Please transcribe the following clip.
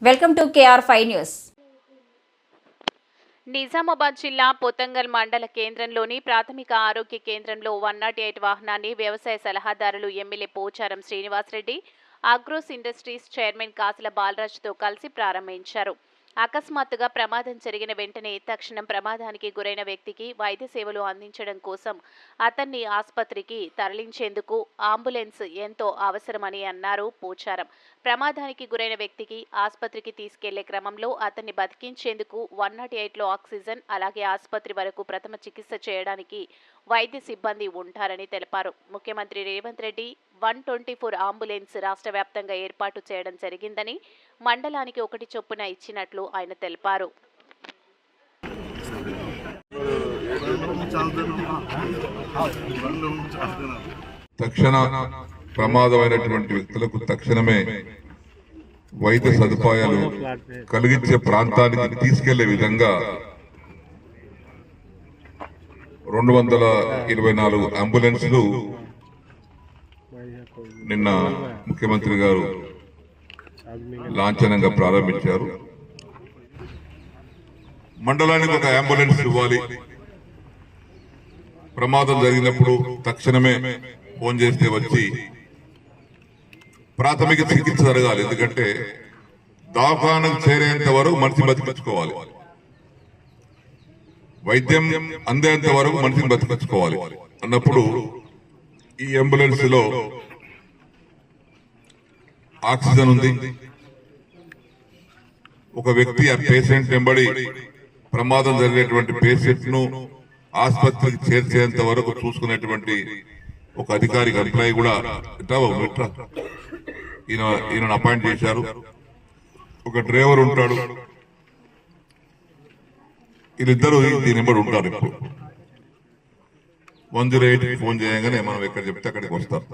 Welcome to KR5 news. Nizamabad జిల్లా పొతంగల్ మండల కేంద్రంలోని ప్రాథమిక ఆరోగ్య కేంద్రంలో 108 వాహనాన్ని వ్యవసాయ సలహాదారులు MLA Pocharam Srinivas Reddy, Agros industries chairman Kasula బాలరాజ్తో కలిసి ప్రారంభించారు. అకస్మాత్తుగా ప్రమాదం జరిగిన వెంటనే తక్షణం ప్రమాదానికి గురైన వ్యక్తికి వైద్య సేవలు అందించడం కోసం అతన్ని ఆసుపత్రికి తరలించేందుకు అంబులెన్స్ ఎంతో అవసరమని అన్నారు పోచారం. ప్రమాదానికి గురైన వ్యక్తికి ఆసుపత్రికి తీసుకెళ్లే క్రమంలో అతన్ని బతికించేందుకు 108లో ఆక్సిజన్, అలాగే ఆసుపత్రి వరకు ప్రథమ చికిత్స చేయడానికి వైద్య సిబ్బంది ఉంటారని తెలిపారు. ముఖ్యమంత్రి రేవంత్ రెడ్డి 124 అంబులెన్స్ రాష్ట్ర వ్యాప్తంగా ఏర్పాటు చేయడం జరిగిందని, మండలానికి 1 చొప్పున ఇచ్చినట్లు ఆయన తెలిపారు. తక్షణ ప్రమాదమైనటువంటి వ్యక్తులకు తక్షణమే వైద్య సదుపాయాలు కలిగించే ప్రాంతానికి తీసుకెళ్లే విధంగా 224 అంబులెన్స్లు నిన్న ముఖ్యమంత్రి గారు లాంఛనంగా ప్రారంభించారు. మండలానికి ఒక అంబులెన్స్ ఇవ్వాలి. ప్రమాదం జరిగినప్పుడు తక్షణమే ఫోన్ చేస్తే వచ్చి ప్రాథమిక చికిత్స జరగాలి. ఎందుకంటే దవాఖానకు చేరేంత వరకు మనిషి బతికించుకోవాలి, వైద్యం అందేంత వరకు మనిషిని బతికించుకోవాలి అన్నప్పుడు ఈ అంబులెన్స్ లో ఆక్సిజన్ ఉంది. ఒక వ్యక్తి ఆ పేషెంట్ వెంబడి ప్రమాదం జరిగేటువంటి పేషెంట్ ను ఆసుపత్రికి చేర్చేంత వరకు చూసుకునేటువంటి ఒక అధికారికి ఎంప్లాయీ కూడా ఈయన అపాయింట్ చేశారు. ఒక డ్రైవర్ ఉంటాడు. వీళ్ళిద్దరూ దీని వెంబడి ఉంటారు. ఇప్పుడు 108 ఫోన్ చేయగానే మనం ఎక్కడ చెప్తే అక్కడికి వస్తారు.